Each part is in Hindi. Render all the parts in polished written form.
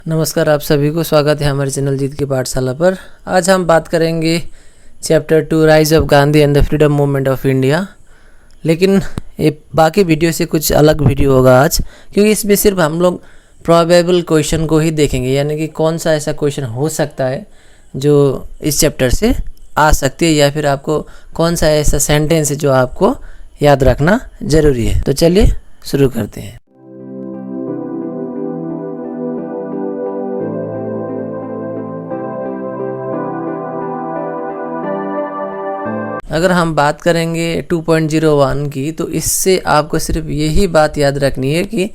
नमस्कार, आप सभी को स्वागत है हमारे चैनल जीत की पाठशाला पर। आज हम बात करेंगे chapter 2 rise of Gandhi and the freedom movement of India. लेकिन ये बाकी वीडियो से कुछ अलग वीडियो होगा आज, क्योंकि इसमें सिर्फ हम लोग प्रोबेबल क्वेश्चन को ही देखेंगे, यानी कि कौन सा ऐसा क्वेश्चन हो सकता है जो इस चैप्टर से आ सकती है, या फिर आपको कौन सा ऐसा सेंटेंस है जो आपको याद रखना ज़रूरी है। तो चलिए शुरू करते हैं। अगर हम बात करेंगे 2.01 की, तो इससे आपको सिर्फ यही बात याद रखनी है कि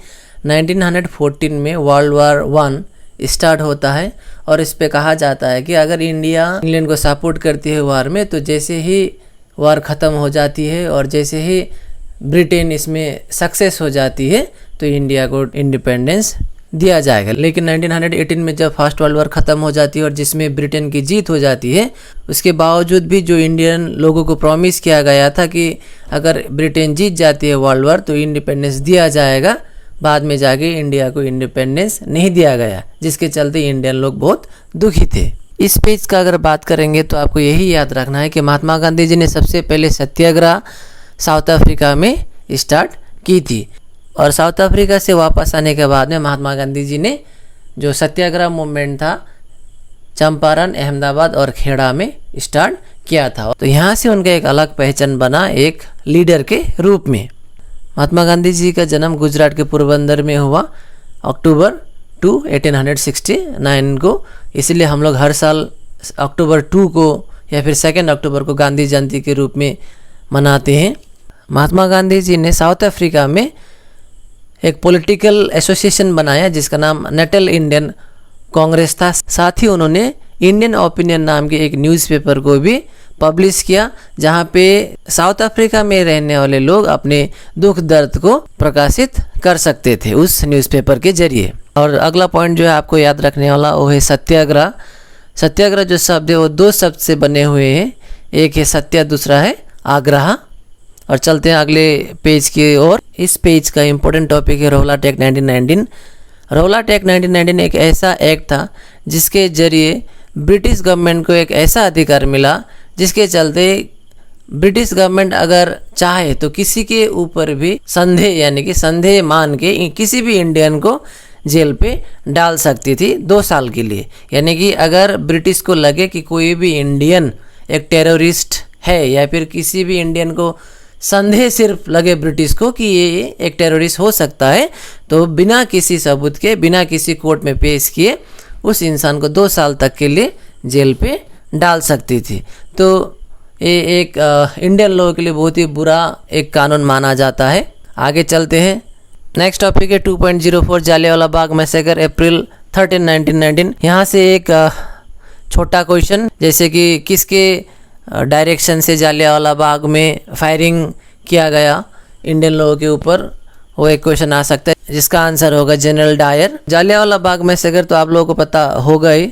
1914 में वर्ल्ड वार 1 स्टार्ट होता है और इस पे कहा जाता है कि अगर इंडिया इंग्लैंड को सपोर्ट करती है वार में, तो जैसे ही वार ख़त्म हो जाती है और जैसे ही ब्रिटेन इसमें सक्सेस हो जाती है तो इंडिया को इंडिपेंडेंस दिया जाएगा। लेकिन 1918 में जब फर्स्ट वर्ल्ड वार ख़त्म हो जाती है और जिसमें ब्रिटेन की जीत हो जाती है, उसके बावजूद भी जो इंडियन लोगों को प्रॉमिस किया गया था कि अगर ब्रिटेन जीत जाती है वर्ल्ड वार तो इंडिपेंडेंस दिया जाएगा, बाद में जाके इंडिया को इंडिपेंडेंस नहीं दिया गया, जिसके चलते इंडियन लोग बहुत दुखी थे। इस पेज का अगर बात करेंगे तो आपको यही याद रखना है कि महात्मा गांधी जी ने सबसे पहले सत्याग्रह साउथ अफ्रीका में स्टार्ट की थी, और साउथ अफ्रीका से वापस आने के बाद में महात्मा गांधी जी ने जो सत्याग्रह मूवमेंट था चंपारण, अहमदाबाद और खेड़ा में स्टार्ट किया था। तो यहाँ से उनका एक अलग पहचान बना एक लीडर के रूप में। महात्मा गांधी जी का जन्म गुजरात के पोरबंदर में हुआ अक्टूबर 2, 1869 को, इसलिए हम लोग हर साल अक्टूबर 2 को या फिर 2 अक्टूबर को गांधी जयंती के रूप में मनाते हैं। महात्मा गांधी जी ने साउथ अफ्रीका में एक पॉलिटिकल एसोसिएशन बनाया जिसका नाम नेटल इंडियन कांग्रेस था। साथ ही उन्होंने इंडियन ओपिनियन नाम के एक न्यूज़पेपर को भी पब्लिश किया, जहां पे साउथ अफ्रीका में रहने वाले लोग अपने दुख दर्द को प्रकाशित कर सकते थे उस न्यूज़पेपर के जरिए। और अगला पॉइंट जो है आपको याद रखने वाला वो है सत्याग्रह। सत्याग्रह जो शब्द है वो 2 शब्द से बने हुए हैं, एक है सत्या, दूसरा है आग्रह। और चलते हैं अगले पेज की ओर। इस पेज का इम्पोर्टेंट टॉपिक है रौलाट एक्ट 1919। रौलाट एक्ट 1919 एक ऐसा एक्ट था जिसके जरिए ब्रिटिश गवर्नमेंट को एक ऐसा अधिकार मिला जिसके चलते ब्रिटिश गवर्नमेंट अगर चाहे तो किसी के ऊपर भी संदेह यानी कि संदेह मान के किसी भी इंडियन को जेल पे डाल सकती थी 2 साल के लिए। यानी कि अगर ब्रिटिश को लगे कि कोई भी इंडियन एक टेररिस्ट है, या फिर किसी भी इंडियन को संदेह सिर्फ लगे ब्रिटिश को कि ये एक टेररिस्ट हो सकता है, तो बिना किसी सबूत के, बिना किसी कोर्ट में पेश किए उस इंसान को 2 साल तक के लिए जेल पे डाल सकती थी। तो ये एक इंडियन लोगों के लिए बहुत ही बुरा एक कानून माना जाता है। आगे चलते हैं। नेक्स्ट टॉपिक है 2.04 जालियांवाला बाग मैसेकर अप्रैल 13, 1919। यहाँ से एक छोटा क्वेश्चन, जैसे कि किसके डायरेक्शन से जालियांवाला बाग में फायरिंग किया गया इंडियन लोगों के ऊपर, वो एक क्वेश्चन आ सकता है, जिसका आंसर होगा general Dyer. Jallianwala Bagh massacre तो आप लोगों को पता होगा ही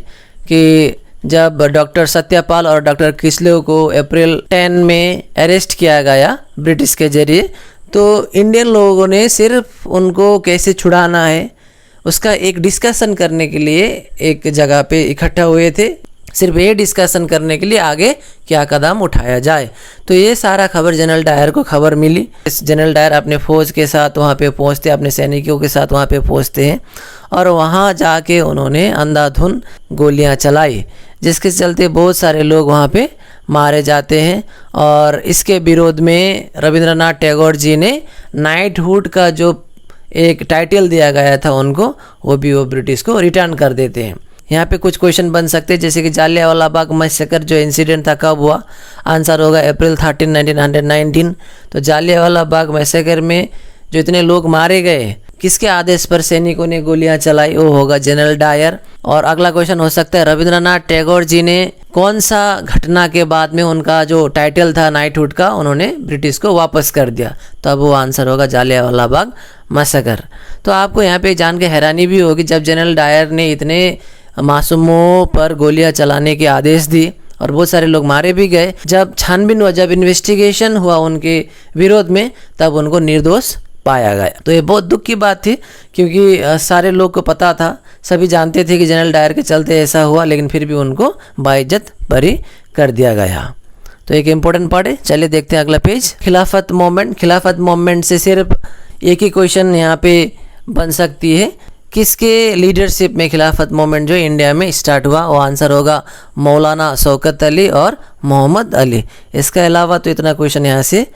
कि जब डॉक्टर सत्यपाल और डॉक्टर किसले को अप्रैल 10 में अरेस्ट किया गया ब्रिटिश के जरिए, तो इंडियन लोगों ने सिर्फ उनको कैसे छुड़ाना है उसका एक डिस्कशन करने के लिए एक जगह पे इकट्ठा हुए थे, सिर्फ ये डिस्कशन करने के लिए आगे क्या कदम उठाया जाए। तो ये सारा खबर जनरल डायर को खबर मिली। इस जनरल डायर अपने फौज के साथ वहाँ पे पहुँचते, अपने सैनिकों के साथ वहाँ पे पहुँचते हैं, और वहाँ जाके उन्होंने अंधाधुंध गोलियाँ चलाई, जिसके चलते बहुत सारे लोग वहाँ पे मारे जाते हैं। और इसके विरोध में रविंद्रनाथ टैगोर जी ने नाइटहुड का जो एक टाइटल दिया गया था उनको, वो भी वो ब्रिटिश को रिटर्न कर देते हैं। यहाँ पे कुछ क्वेश्चन बन सकते हैं, जैसे कि जालियांवाला बाग मैसेकर जो इंसिडेंट था कब हुआ, आंसर होगा अप्रैल 13, 1919। तो जालियांवाला बाग मैसेकर में जो इतने लोग मारे गए, किसके आदेश पर सैनिकों ने गोलियां चलाई, वो होगा जनरल डायर। और अगला क्वेश्चन हो सकता है रविंद्रनाथ टैगोर जी ने कौन सा घटना के बाद में उनका जो टाइटल था नाइटहुड का, उन्होंने ब्रिटिश को वापस कर दिया, तब वो आंसर होगा जालियांवाला बाग मैसेकर। तो आपको यहाँ पे जान के हैरानी भी होगी, जब जनरल डायर ने इतने मासूमों पर गोलियां चलाने के आदेश दी और बहुत सारे लोग मारे भी गए, जब छानबीन हुआ, जब इन्वेस्टिगेशन हुआ उनके विरोध में, तब उनको निर्दोष पाया गया। तो ये बहुत दुख की बात थी, क्योंकि सारे लोग को पता था, सभी जानते थे कि जनरल डायर के चलते ऐसा हुआ, लेकिन फिर भी उनको बाइज्जत बरी कर दिया गया। तो एक इम्पोर्टेंट पार्ट है। चलिए देखते हैं अगला पेज। खिलाफत मूवमेंट। खिलाफत मूवमेंट से सिर्फ एक ही क्वेश्चन यहाँ पे बन सकती है, किसके लीडरशिप में खिलाफत मूवमेंट जो इंडिया में स्टार्ट हुआ? वो आंसर होगा मौलाना शौकत अली और मोहम्मद अली। इसके अलावा तो इतना क्वेश्चन यहाँ से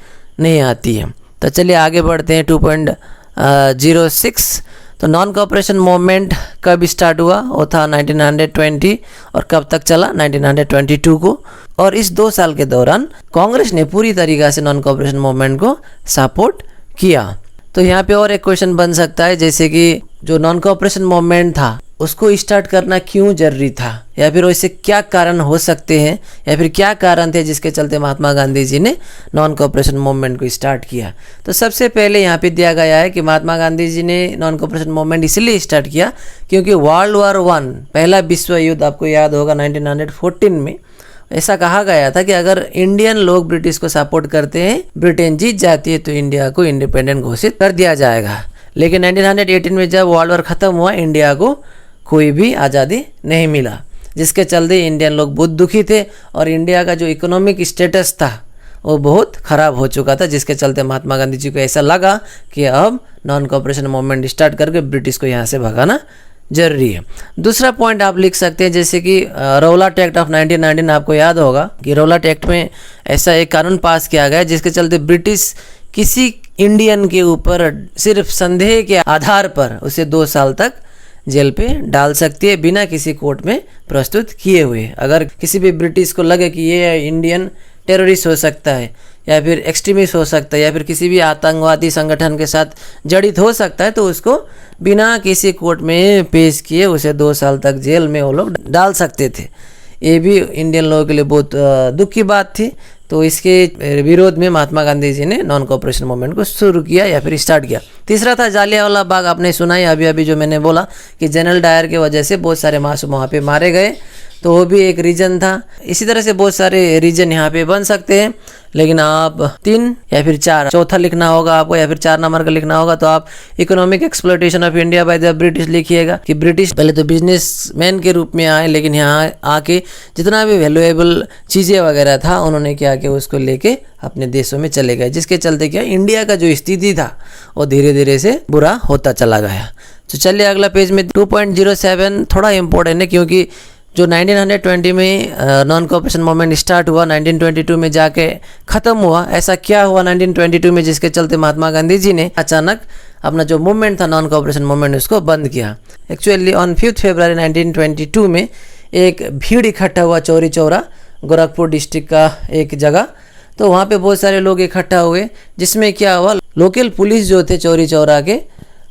नहीं आती है। तो चलिए आगे बढ़ते हैं। 2.06। तो नॉन कोऑपरेशन मूवमेंट कब स्टार्ट हुआ? वो था 1920 और कब तक चला? 1922 को। और इस 2 साल के दौरान कांग्रेस ने पूरी तरीक़ा से नॉन कोऑपरेशन मूवमेंट को सपोर्ट किया। तो यहाँ पे और एक क्वेश्चन बन सकता है, जैसे कि जो नॉन कोऑपरेशन मूवमेंट था उसको स्टार्ट करना क्यों जरूरी था, या फिर वैसे क्या कारण हो सकते हैं, या फिर क्या कारण थे जिसके चलते महात्मा गांधी जी ने नॉन कोऑपरेशन मूवमेंट को स्टार्ट किया? तो सबसे पहले यहाँ पे दिया गया है कि महात्मा गांधी जी ने नॉन कोऑपरेशन मूवमेंट इसलिए स्टार्ट किया क्योंकि वर्ल्ड वॉर 1 पहला विश्व युद्ध, आपको याद होगा 1914 में ऐसा कहा गया था कि अगर इंडियन लोग ब्रिटिश को सपोर्ट करते हैं, ब्रिटेन जीत जाती है तो इंडिया को इंडिपेंडेंट घोषित कर दिया जाएगा। लेकिन 1918 में जब वर्ल्ड वॉर ख़त्म हुआ, इंडिया को कोई भी आज़ादी नहीं मिला, जिसके चलते इंडियन लोग बहुत दुखी थे और इंडिया का जो इकोनॉमिक स्टेटस था वो बहुत ख़राब हो चुका था, जिसके चलते महात्मा गांधी जी को ऐसा लगा कि अब नॉन कोऑपरेशन मूवमेंट स्टार्ट करके ब्रिटिश को यहाँ से भगाना जरूरी है। दूसरा पॉइंट आप लिख सकते हैं, जैसे कि रौलाट एक्ट ऑफ 1919, आपको याद होगा कि रौलाट एक्ट में ऐसा एक कानून पास किया गया जिसके चलते ब्रिटिश किसी इंडियन के ऊपर सिर्फ संदेह के आधार पर उसे 2 साल तक जेल पे डाल सकती है बिना किसी कोर्ट में प्रस्तुत किए हुए। अगर किसी भी ब्रिटिश को लगे कि ये इंडियन टेररिस्ट हो सकता है या फिर एक्सट्रीमिस्ट हो सकता है या फिर किसी भी आतंकवादी संगठन के साथ जड़ित हो सकता है, तो उसको बिना किसी कोर्ट में पेश किए उसे 2 साल तक जेल में वो लोग डाल सकते थे। ये भी इंडियन लोगों के लिए बहुत दुख की बात थी। तो इसके विरोध में महात्मा गांधी जी ने नॉन कोऑपरेशन मूवमेंट को शुरू किया या फिर स्टार्ट किया। तीसरा था जालियांवाला बाग। आपने सुना ही अभी जो मैंने बोला कि जनरल डायर की वजह से बहुत सारे मासूम वहाँ पे मारे गए, तो वो भी एक रीज़न था। इसी तरह से बहुत सारे रीज़न यहाँ पे बन सकते हैं, लेकिन आप 3 या फिर 4, चौथा लिखना होगा आपको या फिर 4 नंबर का लिखना होगा। तो आप economic exploitation of India by the British लिखिएगा कि ब्रिटिश पहले तो बिजनेसमैन के रूप में आए, लेकिन यहाँ आके जितना भी वैल्यूएबल चीज़ें वगैरह था उन्होंने क्या किया, उसको लेके अपने देशों में चले गए, जिसके चलते क्या इंडिया का जो स्थिति था वो धीरे धीरे से बुरा होता चला गया। तो चलिए अगला पेज में 2.07 थोड़ा इम्पोर्टेंट है, क्योंकि जो 1920 में नॉन कोऑपरेशन मूवमेंट स्टार्ट हुआ 1922 में जाके ख़त्म हुआ। ऐसा क्या हुआ 1922 में जिसके चलते महात्मा गांधी जी ने अचानक अपना जो मूवमेंट था नॉन कोऑपरेशन मूवमेंट उसको बंद किया? एक्चुअली ऑन 5 फरवरी 1922 में एक भीड़ इकट्ठा हुआ चौरी चौरा, गोरखपुर डिस्ट्रिक्ट का एक जगह। तो वहाँ पे बहुत सारे लोग इकट्ठा हुए, जिसमें क्या हुआ, लोकल पुलिस जो थे चौरी चौरा के,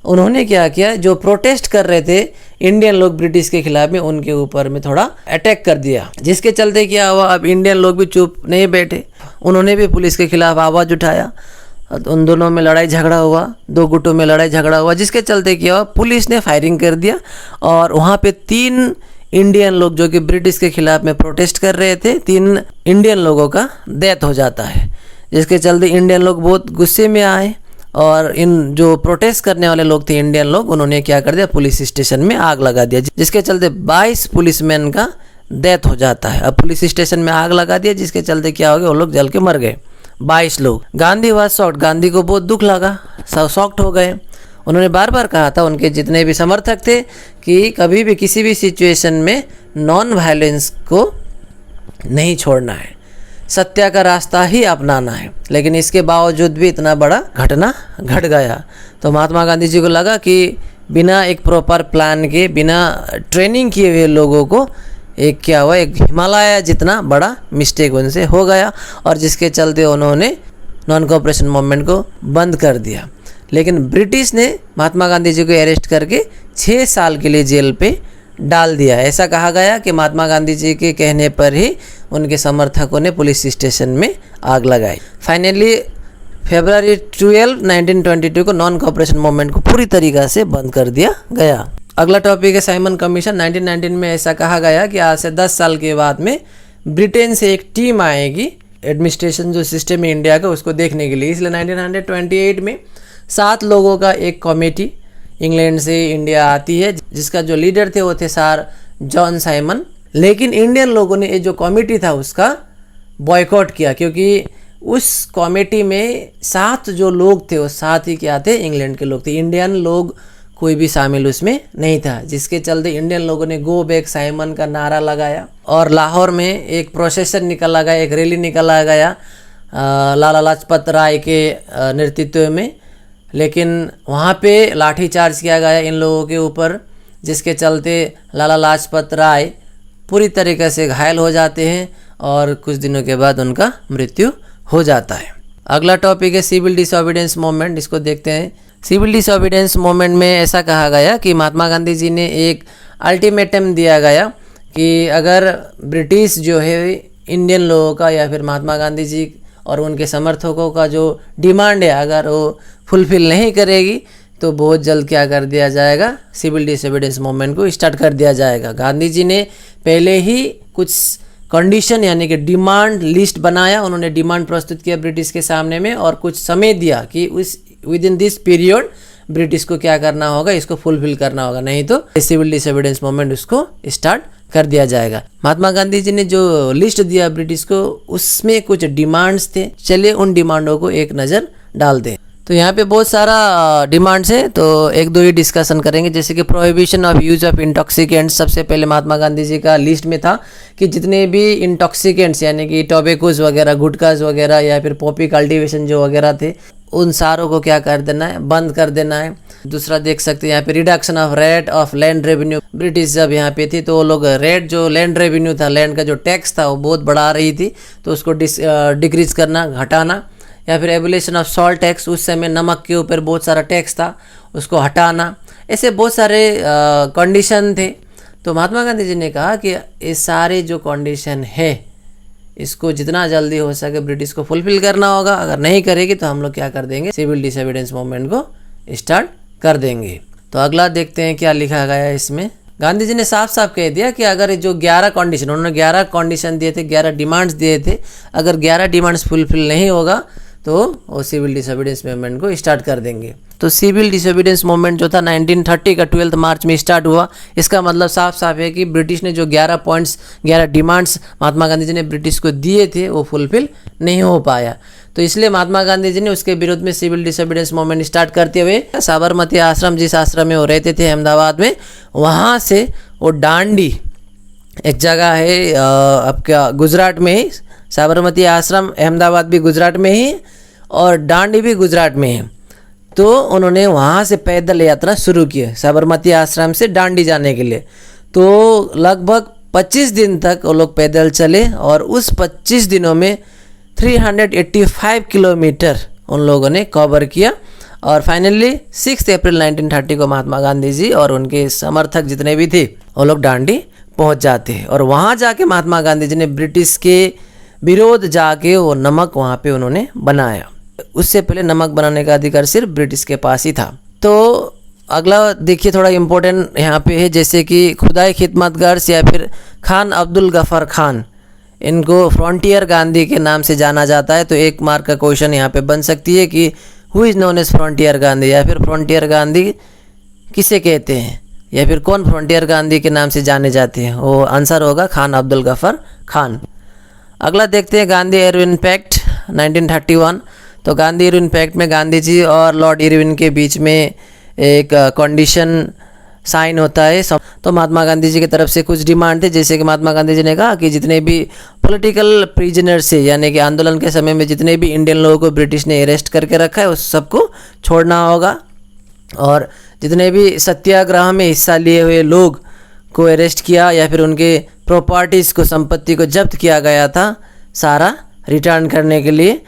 उन्होंने क्या किया, जो प्रोटेस्ट कर रहे थे इंडियन लोग ब्रिटिश के खिलाफ में, उनके ऊपर में थोड़ा अटैक कर दिया, जिसके चलते क्या हुआ, अब इंडियन लोग भी चुप नहीं बैठे, उन्होंने भी पुलिस के खिलाफ आवाज़ उठाया। उन दोनों में लड़ाई झगड़ा हुआ, 2 गुटों में लड़ाई झगड़ा हुआ, जिसके चलते क्या हुआ, पुलिस ने फायरिंग कर दिया और वहाँ पे 3 इंडियन लोग जो कि ब्रिटिश के खिलाफ में प्रोटेस्ट कर रहे थे, 3 इंडियन लोगों का डेथ हो जाता है, जिसके चलते इंडियन लोग बहुत गुस्से में आए और इन जो प्रोटेस्ट करने वाले लोग थे इंडियन लोग, उन्होंने क्या कर दिया, पुलिस स्टेशन में आग लगा दिया, जिसके चलते 22 पुलिसमैन का डेथ हो जाता है। अब पुलिस स्टेशन में आग लगा दिया, जिसके चलते क्या हो गया, वो लोग जल के मर गए 22 लोग। गांधी वाज शॉक्ड, गांधी को बहुत दुख लगा, सब शॉक्ड हो गए। उन्होंने बार बार कहा था, उनके जितने भी समर्थक थे, कि कभी भी किसी भी सिचुएशन में नॉन वायलेंस को नहीं छोड़ना है, सत्य का रास्ता ही अपनाना है। लेकिन इसके बावजूद भी इतना बड़ा घटना घट गया। तो महात्मा गांधी जी को लगा कि बिना एक प्रॉपर प्लान के, बिना ट्रेनिंग किए हुए लोगों को एक क्या हुआ, एक हिमालय जितना बड़ा मिस्टेक उनसे हो गया, और जिसके चलते उन्होंने नॉन कोऑपरेशन मूवमेंट को बंद कर दिया। लेकिन ब्रिटिश ने महात्मा गांधी जी को अरेस्ट करके 6 साल के लिए जेल पे डाल दिया। ऐसा कहा गया कि महात्मा गांधी जी के कहने पर ही उनके समर्थकों ने पुलिस स्टेशन में आग लगाई। फाइनली फरवरी 12, 1922 को नॉन कोऑपरेशन मूवमेंट को पूरी तरीक़ा से बंद कर दिया गया। अगला टॉपिक है साइमन कमीशन। 1919 में ऐसा कहा गया कि आज से 10 साल के बाद में ब्रिटेन से एक टीम आएगी एडमिनिस्ट्रेशन जो सिस्टम है इंडिया का उसको देखने के लिए। इसलिए 1928 में 7 लोगों का एक कमेटी इंग्लैंड से इंडिया आती है, जिसका जो लीडर थे वो थे सर जॉन साइमन। लेकिन इंडियन लोगों ने ये जो कमेटी था उसका बॉयकॉट किया, क्योंकि उस कमेटी में 7 जो लोग थे वो 7 ही क्या थे, इंग्लैंड के लोग थे। इंडियन लोग कोई भी शामिल उसमें नहीं था, जिसके चलते इंडियन लोगों ने गो बैक साइमन का नारा लगाया और लाहौर में एक प्रोसेसन निकाला गया, एक रैली निकाला गया लाला लाजपत राय के नेतृत्व में। लेकिन वहाँ पे लाठीचार्ज किया गया इन लोगों के ऊपर, जिसके चलते लाला लाजपत राय पूरी तरीके से घायल हो जाते हैं और कुछ दिनों के बाद उनका मृत्यु हो जाता है। अगला टॉपिक है सिविल डिसोबीडियंस मूवमेंट। इसको देखते हैं। सिविल डिसोबीडियंस मूवमेंट में ऐसा कहा गया कि महात्मा गांधी जी ने एक अल्टीमेटम दिया गया कि अगर ब्रिटिश जो है इंडियन लोगों का या फिर महात्मा गांधी जी और उनके समर्थकों का जो डिमांड है अगर वो फुलफिल नहीं करेगी तो बहुत जल्द क्या कर दिया जाएगा, सिविल डिसोबीडियंस मूवमेंट को स्टार्ट कर दिया जाएगा। गांधी जी ने पहले ही कुछ कंडीशन यानी कि डिमांड लिस्ट बनाया, उन्होंने डिमांड प्रस्तुत किया ब्रिटिश के सामने में और कुछ समय दिया कि उस with in this period British को क्या करना होगा, इसको फुलफिल करना होगा, नहीं तो सिविल डिसोबीडियंस मूवमेंट उसको स्टार्ट कर दिया जाएगा। महात्मा गांधी जी ने जो लिस्ट दिया ब्रिटिश को उसमें कुछ डिमांड्स थे। चलिए उन डिमांडों को एक नज़र डालते हैं। तो यहाँ पे बहुत सारा डिमांड्स है, तो एक दो ही डिस्कशन करेंगे। जैसे कि prohibition of use of intoxicants सबसे पहले महात्मा गांधी जी का लिस्ट में था कि जितने भी इंटॉक्सिकेंट्स यानी कि टोबैकोज वगैरह, गुटखाज वगैरह या फिर पॉपी कल्टीवेशन जो वगैरह थे उन सारों को क्या कर देना है, बंद कर देना है। दूसरा देख सकते हैं यहाँ पे reduction of rate of land revenue. British जब यहाँ पे थी तो वो लोग रेट जो लैंड रेवेन्यू था, लैंड का जो टैक्स था वो बहुत बढ़ा रही थी, तो उसको डिक्रीज करना, घटाना। या फिर एबुलेशन ऑफ सॉल्ट टैक्स, उस समय नमक के ऊपर बहुत सारा टैक्स था, उसको हटाना। ऐसे बहुत सारे कंडीशन थे। तो महात्मा गांधी जी ने कहा कि ये सारे जो कंडीशन है इसको जितना जल्दी हो सके ब्रिटिश को फुलफिल करना होगा। अगर नहीं करेगी तो हम लोग क्या कर देंगे, सिविल डिसोबीडियंस मूवमेंट को स्टार्ट कर देंगे। तो अगला देखते हैं क्या लिखा गया है इसमें। गांधी जी ने साफ साफ कह दिया कि अगर जो 11 कंडीशन, उन्होंने 11 कंडीशन दिए थे, 11 डिमांड्स दिए थे, अगर 11 डिमांड्स फुलफिल नहीं होगा तो वो सिविल डिसोबीडियंस मूवमेंट को स्टार्ट कर देंगे। तो सिविल डिसोबीडियंस मूवमेंट जो था 1930 का 12 मार्च में स्टार्ट हुआ। इसका मतलब साफ साफ है कि ब्रिटिश ने जो 11 पॉइंट्स, 11 डिमांड्स महात्मा गांधी जी ने ब्रिटिश को दिए थे वो फुलफिल नहीं हो पाया। तो इसलिए महात्मा गांधी जी ने उसके विरोध में सिविल डिसोबीडियंस मूवमेंट स्टार्ट करते हुए साबरमती आश्रम, जिस आश्रम में वो रहते थे अहमदाबाद में, वहाँ से वो डांडी, एक जगह है आपका गुजरात में ही, साबरमती आश्रम अहमदाबाद भी गुजरात में ही और डांडी भी गुजरात में है। तो उन्होंने वहाँ से पैदल यात्रा शुरू की साबरमती आश्रम से डांडी जाने के लिए। तो लगभग 25 दिन तक वो लोग पैदल चले और उस 25 दिनों में 385 किलोमीटर उन लोगों ने कवर किया और फाइनली 6 अप्रैल 1930 को महात्मा गांधी जी और उनके समर्थक जितने भी थे वो लोग डांडी पहुंच जाते हैं। और वहाँ जाके महात्मा गांधी जी ने ब्रिटिश के विरोध जाके वो नमक वहाँ पे उन्होंने बनाया। उससे पहले नमक बनाने का अधिकार सिर्फ ब्रिटिश के पास ही था। तो अगला देखिए, थोड़ा इम्पोर्टेंट यहाँ पे है, जैसे कि खुदाई खिदमतगर्स या फिर खान अब्दुल गफर खान, इनको फ्रंटियर गांधी के नाम से जाना जाता है। तो एक मार्क का क्वेश्चन यहाँ पे बन सकती है कि who is known as Frontier Gandhi, या फिर फ्रंटियर गांधी किसे कहते हैं, या फिर कौन फ्रंटियर गांधी के नाम से जाने जाते हैं। वो आंसर होगा खान अब्दुल गफर खान। अगला देखते हैं गांधी इरविन पैक्ट 1931। तो गांधी इरविन पैक्ट में गांधी जी और लॉर्ड इरविन के बीच में एक कंडीशन साइन होता है। तो महात्मा गांधी जी की तरफ से कुछ डिमांड थे, जैसे कि महात्मा गांधी जी ने कहा कि जितने भी पॉलिटिकल प्रिजनर्स है, यानी कि आंदोलन के समय में जितने भी इंडियन लोगों को ब्रिटिश ने अरेस्ट करके रखा है उस सबको छोड़ना होगा, और जितने भी सत्याग्रह में हिस्सा लिए हुए लोग को अरेस्ट किया या फिर उनके प्रॉपर्टीज़ को, संपत्ति को जब्त किया गया था, सारा रिटर्न करने के लिए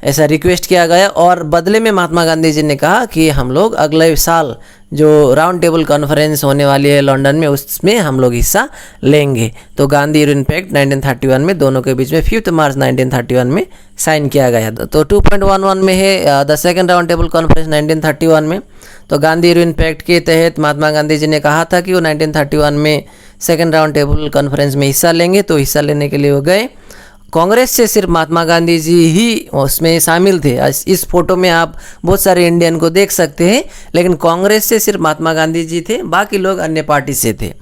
ऐसा रिक्वेस्ट किया गया। और बदले में महात्मा गांधी जी ने कहा कि हम लोग अगले साल जो राउंड टेबल कॉन्फ्रेंस होने वाली है लंदन में, उसमें हम लोग हिस्सा लेंगे। तो गांधी इरविन पैक्ट 1931 में दोनों के बीच में 5 मार्च 1931 में साइन किया गया। तो 2.11 में है the second round table conference 1931 में। तो गांधी इरविन पैक्ट के तहत महात्मा गांधी जी ने कहा था कि वो 1931 में सेकेंड राउंड टेबल कॉन्फ्रेंस में हिस्सा लेंगे। तो हिस्सा लेने के लिए वो गए। कांग्रेस से सिर्फ महात्मा गांधी जी ही उसमें शामिल थे। इस फोटो में आप बहुत सारे इंडियन को देख सकते हैं, लेकिन कांग्रेस से सिर्फ महात्मा गांधी जी थे, बाकी लोग अन्य पार्टी से थे।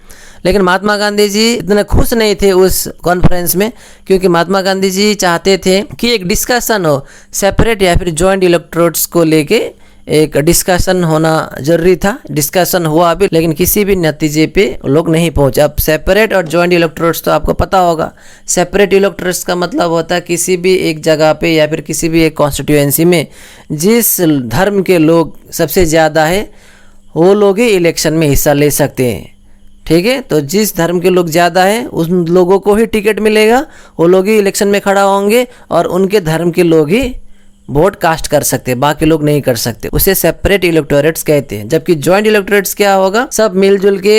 लेकिन महात्मा गांधी जी इतने खुश नहीं थे उस कॉन्फ्रेंस में, क्योंकि महात्मा गांधी जी चाहते थे कि एक डिस्कशन हो, सेपरेट या फिर जॉइंट इलेक्ट्रोड्स को लेके एक डिस्कशन होना जरूरी था। डिस्कशन हुआ भी, लेकिन किसी भी नतीजे पे लोग नहीं पहुंचे। अब सेपरेट और जॉइंट इलेक्ट्रोड्स तो आपको पता होगा। सेपरेट इलेक्ट्रोड्स का मतलब होता है किसी भी एक जगह पे या फिर किसी भी एक कॉन्स्टिट्यूएंसी में जिस धर्म के लोग सबसे ज़्यादा है वो लोग ही इलेक्शन में हिस्सा ले सकते हैं। ठीक है, तो जिस धर्म के लोग ज़्यादा हैं उन लोगों को ही टिकट मिलेगा, वो लोग ही इलेक्शन में खड़ा होंगे और उनके धर्म के लोग ही वोट कास्ट कर सकते हैं, बाकी लोग नहीं कर सकते। उसे सेपरेट इलेक्टोरेट्स कहते हैं। जबकि जॉइंट इलेक्टोरेट्स क्या होगा, सब मिलजुल के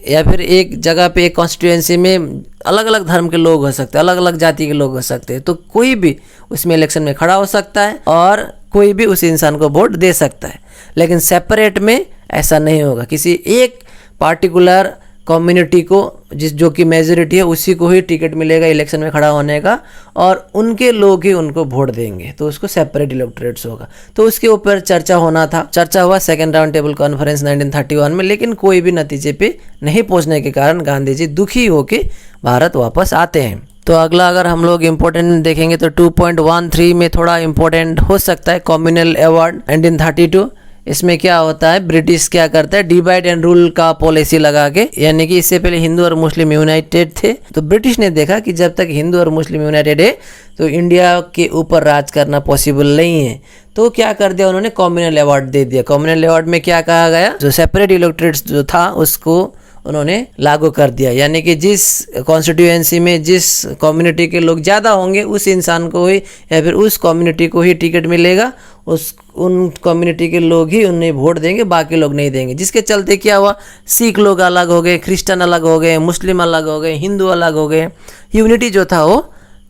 या फिर एक जगह पे एक कॉन्स्टिट्यूएंसी में अलग अलग धर्म के लोग हो सकते हैं, अलग अलग जाति के लोग हो सकते हैं, तो कोई भी उसमें इलेक्शन में खड़ा हो सकता है और कोई भी उस इंसान को वोट दे सकता है। लेकिन सेपरेट में ऐसा नहीं होगा। किसी एक पार्टिकुलर कम्युनिटी को जो कि मेजॉरिटी है उसी को ही टिकट मिलेगा इलेक्शन में खड़ा होने का, और उनके लोग ही उनको वोट देंगे, तो उसको सेपरेट इलेक्टोरेट्स होगा। तो उसके ऊपर चर्चा होना था। चर्चा हुआ सेकेंड राउंड टेबल कॉन्फ्रेंस 1931 में, लेकिन कोई भी नतीजे पे नहीं पहुंचने के कारण गांधी जी दुखी होकर भारत वापस आते हैं। तो अगला अगर हम लोग इम्पोर्टेंट देखेंगे तो 2.13 में थोड़ा इम्पोर्टेंट हो सकता है, कम्युनल अवार्ड 1932। इसमें क्या होता है, ब्रिटिश क्या करता है, डिवाइड एंड रूल का पॉलिसी लगा के, यानी कि इससे पहले हिंदू और मुस्लिम यूनाइटेड थे, तो ब्रिटिश ने देखा कि जब तक हिंदू और मुस्लिम यूनाइटेड है तो इंडिया के ऊपर राज करना पॉसिबल नहीं है। तो क्या कर दिया उन्होंने, कम्युनल अवार्ड दे दिया। कम्युनल अवार्ड में क्या कहा गया, जो सेपरेट इलेक्टोरेट्स जो था उसको उन्होंने लागू कर दिया, यानी कि जिस कॉन्स्टिट्यूएंसी में जिस कम्युनिटी के लोग ज़्यादा होंगे उस इंसान को ही या फिर उस कम्युनिटी को ही टिकट मिलेगा, उन कम्युनिटी के लोग ही उन्हें वोट देंगे, बाकी लोग नहीं देंगे। जिसके चलते क्या हुआ, सिख लोग अलग हो गए, क्रिश्चियन अलग हो गए, मुस्लिम अलग हो गए, हिंदू अलग हो गए, यूनिटी जो था वो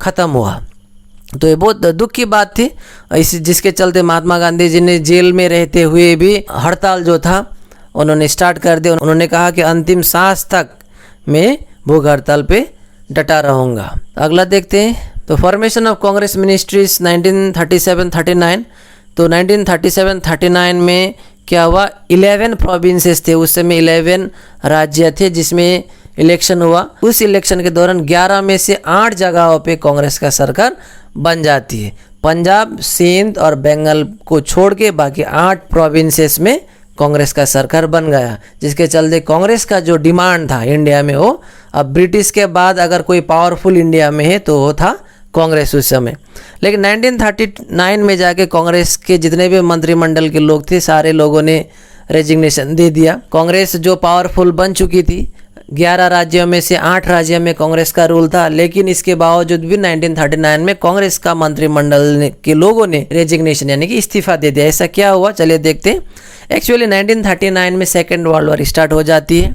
ख़त्म हुआ। तो ये बहुत दुख की बात थी। जिसके चलते महात्मा गांधी जी ने जेल में रहते हुए भी हड़ताल जो था उन्होंने स्टार्ट कर दिया। उन्होंने कहा कि अंतिम सांस तक मैं भूख हड़ताल पे डटा रहूँगा। अगला देखते हैं, तो फॉर्मेशन ऑफ कांग्रेस मिनिस्ट्रीज 1937-39। तो 1937-39 में क्या हुआ, 11 प्रोविंसेस थे उस समय, 11 राज्य थे जिसमें इलेक्शन हुआ। उस इलेक्शन के दौरान 11 में से 8 जगहों पे कांग्रेस का सरकार बन जाती है। पंजाब, सिंध और बंगाल को छोड़ के बाकी 8 प्रोविंसेस में कांग्रेस का सरकार बन गया। जिसके चलते कांग्रेस का जो डिमांड था इंडिया में, वो अब ब्रिटिश के बाद अगर कोई पावरफुल इंडिया में है तो वो था कांग्रेस उस समय। लेकिन 1939 में जाके कांग्रेस के जितने भी मंत्रिमंडल के लोग थे सारे लोगों ने रेजिग्नेशन दे दिया। कांग्रेस जो पावरफुल बन चुकी थी, 11 राज्यों में से 8 राज्यों में कांग्रेस का रूल था, लेकिन इसके बावजूद भी 1939 में कांग्रेस का मंत्रिमंडल के लोगों ने रेजिग्नेशन यानी कि इस्तीफा दे दिया। ऐसा क्या हुआ, चलिए देखते हैं। एक्चुअली 1939 में सेकेंड वर्ल्ड वॉर स्टार्ट हो जाती है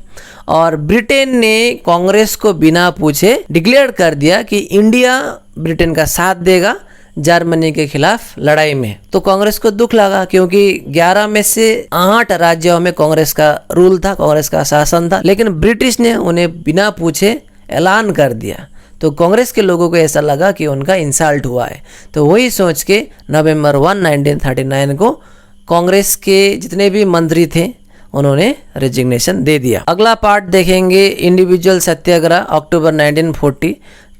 और ब्रिटेन ने कांग्रेस को बिना पूछे डिक्लेयर कर दिया कि इंडिया ब्रिटेन का साथ देगा जर्मनी के खिलाफ लड़ाई में। तो कांग्रेस को दुख लगा, क्योंकि 11 में से 8 राज्यों में कांग्रेस का रूल था, कांग्रेस का शासन था, लेकिन ब्रिटिश ने उन्हें बिना पूछे ऐलान कर दिया। तो कांग्रेस के लोगों को ऐसा लगा कि उनका इंसल्ट हुआ है। तो वही सोच के नवंबर 1, 1939 को कांग्रेस के जितने भी मंत्री थे उन्होंने रेजिग्नेशन दे दिया। अगला पार्ट देखेंगे, इंडिविजुअल सत्याग्रह अक्टूबर 1940।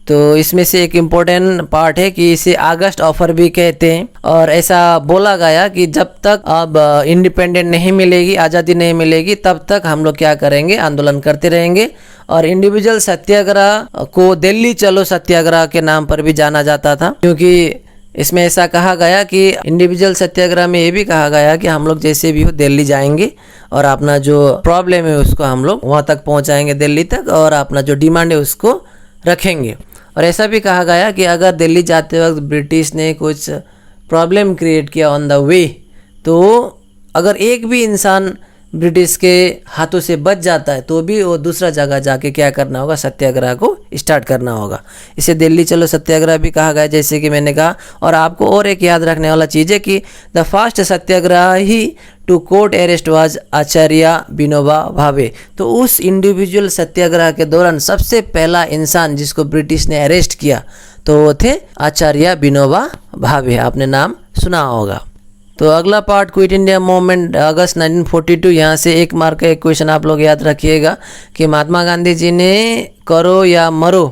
तो इसमें से एक इम्पोर्टेंट पार्ट है कि इसे अगस्त ऑफर भी कहते हैं, और ऐसा बोला गया कि जब तक अब इंडिपेंडेंट नहीं मिलेगी, आज़ादी नहीं मिलेगी, तब तक हम लोग क्या करेंगे, आंदोलन करते रहेंगे। और इंडिविजुअल सत्याग्रह को दिल्ली चलो सत्याग्रह के नाम पर भी जाना जाता था, क्योंकि इसमें ऐसा कहा गया कि इंडिविजुअल सत्याग्रह में ये भी कहा गया कि हम लोग जैसे भी हो दिल्ली जाएंगे और अपना जो प्रॉब्लम है उसको हम लोग वहाँ तक पहुँचाएंगे, दिल्ली तक, और अपना जो डिमांड है उसको रखेंगे। और ऐसा भी कहा गया कि अगर दिल्ली जाते वक्त ब्रिटिश ने कुछ प्रॉब्लम क्रिएट किया ऑन द वे, तो अगर एक भी इंसान ब्रिटिश के हाथों से बच जाता है तो भी वो दूसरा जगह जाके क्या करना होगा, सत्याग्रह को स्टार्ट करना होगा। इसे दिल्ली चलो सत्याग्रह भी कहा गया, जैसे कि मैंने कहा। और आपको और एक याद रखने वाला चीज़ है कि the first satyagrahi to court arrest was Acharya Vinoba Bhave. तो उस इंडिविजुअल सत्याग्रह के दौरान सबसे पहला इंसान जिसको ब्रिटिश ने अरेस्ट किया तो वो थे आचार्य विनोबा भावे, आपने नाम सुना होगा। तो अगला पार्ट क्विट इंडिया मूवमेंट अगस्त 1942, यहाँ से 1 मार्क का एक क्वेश्चन आप लोग याद रखिएगा कि महात्मा गांधी जी ने करो या मरो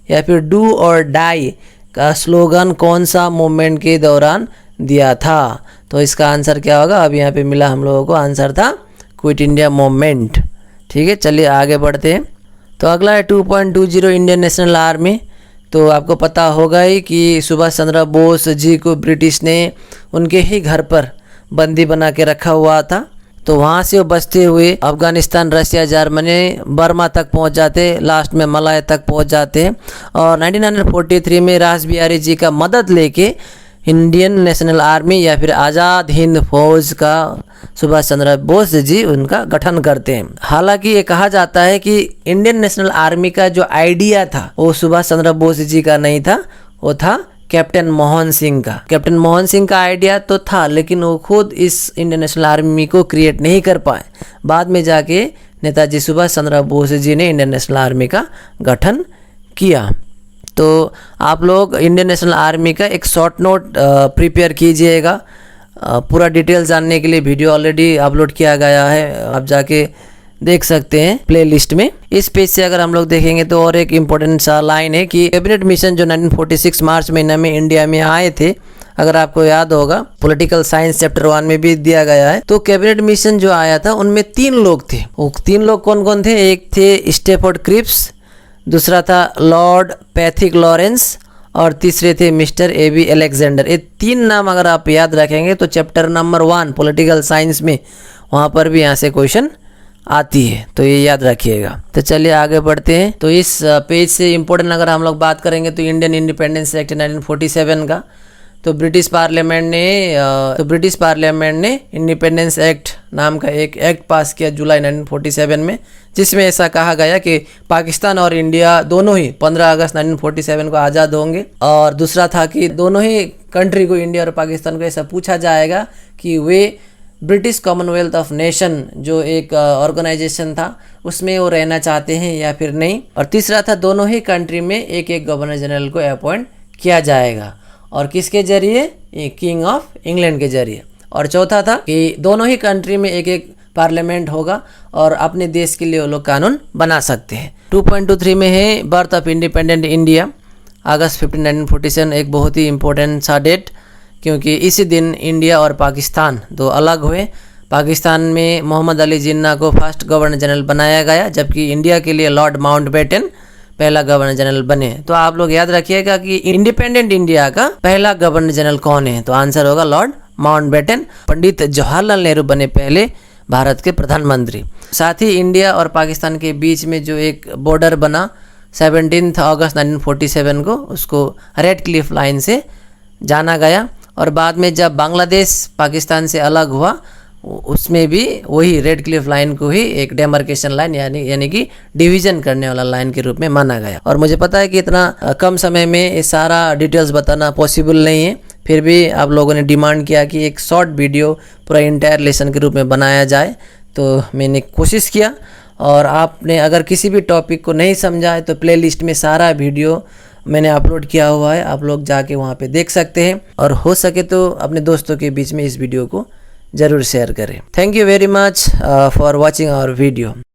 या फिर डू और डाई का स्लोगन कौन सा मूवमेंट के दौरान दिया था। तो इसका आंसर क्या होगा, अब यहाँ पे मिला हम लोगों को, आंसर था क्विट इंडिया मूवमेंट। ठीक है, चलिए आगे बढ़ते हैं। तो अगला है 2.20 इंडियन नेशनल आर्मी। तो आपको पता होगा ही कि सुभाष चंद्र बोस जी को ब्रिटिश ने उनके ही घर पर बंदी बना के रखा हुआ था। तो वहाँ से वो बचते हुए अफगानिस्तान, रशिया, जर्मनी, बर्मा तक पहुँच जाते, लास्ट में मलाया तक पहुँच जाते हैं। और 1943 में रास बिहारी जी का मदद लेके इंडियन नेशनल आर्मी या फिर आज़ाद हिंद फौज का सुभाष चंद्र बोस जी उनका गठन करते हैं। हालांकि ये कहा जाता है कि इंडियन नेशनल आर्मी का जो आइडिया था वो सुभाष चंद्र बोस जी का नहीं था, वो था कैप्टन मोहन सिंह का। कैप्टन मोहन सिंह का आइडिया तो था, लेकिन वो खुद इस इंडियन नेशनल आर्मी को क्रिएट नहीं कर पाए। बाद में जाके नेताजी सुभाष चंद्र बोस जी ने इंडियन नेशनल आर्मी का गठन किया। तो आप लोग इंडियन नेशनल आर्मी का एक शॉर्ट नोट प्रिपेयर कीजिएगा। पूरा डिटेल जानने के लिए वीडियो ऑलरेडी अपलोड किया गया है, आप जाके देख सकते हैं प्लेलिस्ट में। इस पेज से अगर हम लोग देखेंगे तो और एक इम्पोर्टेंट सा लाइन है कि कैबिनेट मिशन जो 1946 मार्च महीना में इंडिया में आए थे, अगर आपको याद होगा पॉलिटिकल साइंस चैप्टर 1 में भी दिया गया है। तो कैबिनेट मिशन जो आया था उनमें 3 लोग थे। वो 3 लोग कौन कौन थे, एक थे स्टेफोर्ड क्रिप्स, दूसरा था लॉर्ड पैथिक लॉरेंस और तीसरे थे मिस्टर एबी अलेक्जेंडर। ये 3 नाम अगर आप याद रखेंगे तो चैप्टर नंबर 1 पॉलिटिकल साइंस में वहाँ पर भी यहाँ से क्वेश्चन आती है, तो ये याद रखिएगा। तो चलिए आगे बढ़ते हैं। तो इस पेज से इम्पोर्टेंट अगर हम लोग बात करेंगे तो इंडियन इंडिपेंडेंस एक्ट 1947 का, तो ब्रिटिश पार्लियामेंट ने इंडिपेंडेंस एक्ट नाम का एक एक्ट पास किया जुलाई 1947 में, जिसमें ऐसा कहा गया कि पाकिस्तान और इंडिया दोनों ही 15 अगस्त 1947 को आज़ाद होंगे। और दूसरा था कि दोनों ही कंट्री को, इंडिया और पाकिस्तान को, ऐसा पूछा जाएगा कि वे ब्रिटिश कॉमनवेल्थ ऑफ नेशन जो एक ऑर्गेनाइजेशन था उसमें वो रहना चाहते हैं या फिर नहीं। और तीसरा था दोनों ही कंट्री में एक एक गवर्नर जनरल को अपॉइंट किया जाएगा, और किसके जरिए, किंग ऑफ इंग्लैंड के जरिए। और चौथा था कि दोनों ही कंट्री में एक एक पार्लियामेंट होगा और अपने देश के लिए वो लोग कानून बना सकते हैं। 2.23 में है बर्थ ऑफ इंडिपेंडेंट इंडिया, अगस्त 15, 1947, एक बहुत ही इम्पोर्टेंट सा डेट, क्योंकि इसी दिन इंडिया और पाकिस्तान दो अलग हुए। पाकिस्तान में मोहम्मद अली जिन्ना को फर्स्ट गवर्नर जनरल बनाया गया, जबकि इंडिया के लिए लॉर्ड माउंटबेटन पहला गवर्नर जनरल बने। तो आप लोग याद रखिएगा कि इंडिपेंडेंट इंडिया का पहला गवर्नर जनरल कौन है, तो आंसर होगा लॉर्ड माउंटबेटन। पंडित जवाहरलाल नेहरू बने पहले भारत के प्रधानमंत्री। साथ ही इंडिया और पाकिस्तान के बीच में जो एक बॉर्डर बना 17 अगस्त 1947 को, उसको रेड क्लिफ लाइन से जाना गया। और बाद में जब बांग्लादेश पाकिस्तान से अलग हुआ, उसमें भी वही रेड क्लिफ लाइन को ही एक डेमार्केशन लाइन यानी कि डिवीजन करने वाला लाइन के रूप में माना गया। और मुझे पता है कि इतना कम समय में ये सारा डिटेल्स बताना पॉसिबल नहीं है, फिर भी आप लोगों ने डिमांड किया कि एक शॉर्ट वीडियो पूरा इंटायर लेसन के रूप में बनाया जाए, तो मैंने कोशिश किया। और आपने अगर किसी भी टॉपिक को नहीं समझा है तो प्लेलिस्ट में सारा वीडियो मैंने अपलोड किया हुआ है, आप लोग जाके वहाँ पे देख सकते हैं। और हो सके तो अपने दोस्तों के बीच में इस वीडियो को ज़रूर शेयर करें। Thank you very much for watching our video.